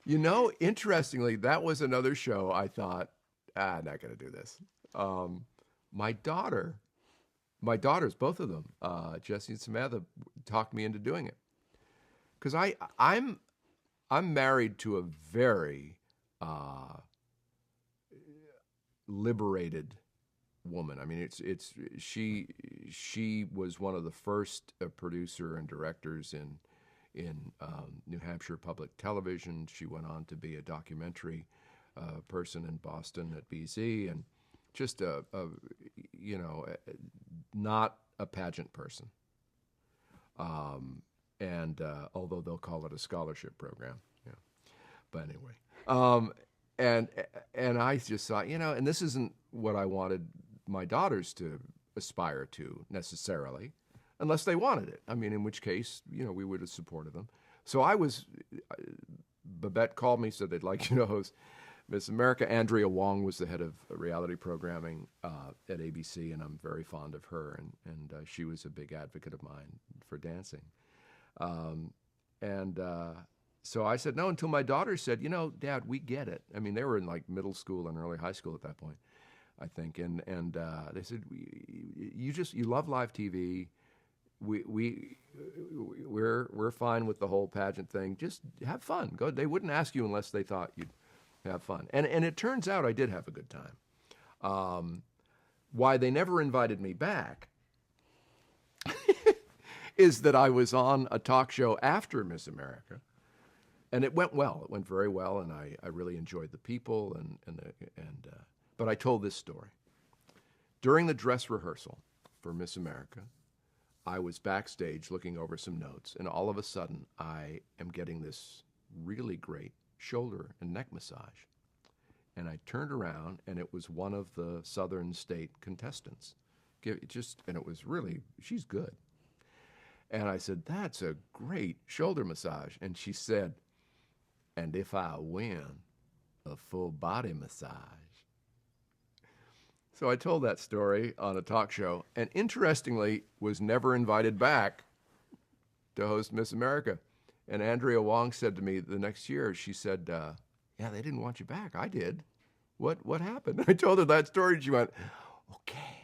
You know, interestingly, that was another show I thought, I'm not going to do this. Um, my daughter, my daughters, both of them, Jesse and Samantha, talked me into doing it because I'm married to a very uh, liberated woman. I mean, it's she was one of the first producer and directors in New Hampshire Public Television. She went on to be a documentary person in Boston at BZ, and just you know, not a pageant person. And although they'll call it a scholarship program, yeah. But anyway, um, and and I just thought, you know, and this isn't what I wanted my daughters to aspire to necessarily, unless they wanted it. I mean, in which case, you know, we would have supported them. So I was, Babette called me, said they'd like you to host Miss America. Andrea Wong was the head of reality programming at ABC, and I'm very fond of her, and she was a big advocate of mine for dancing. Um, and so I said no until my daughter said, you know, Dad, we get it. I mean, they were in like middle school and early high school at that point, I think, and they said, you love live TV. We're fine with the whole pageant thing. Just have fun. Go. They wouldn't ask you unless they thought you'd have fun. And it turns out I did have a good time. Why they never invited me back is that I was on a talk show after Miss America, and it went well. It went very well, and I really enjoyed the people and but I told this story during the dress rehearsal for Miss America. I was backstage looking over some notes, and all of a sudden, I am getting this really great shoulder and neck massage. And I turned around, and it was one of the Southern State contestants. And it was really, she's good. And I said, that's a great shoulder massage. And she said, and if I win, a full body massage. So I told that story on a talk show, and interestingly, was never invited back to host Miss America. And Andrea Wong said to me the next year, she said, "Yeah, they didn't want you back. I did. What happened?" I told her that story, and she went, "Okay."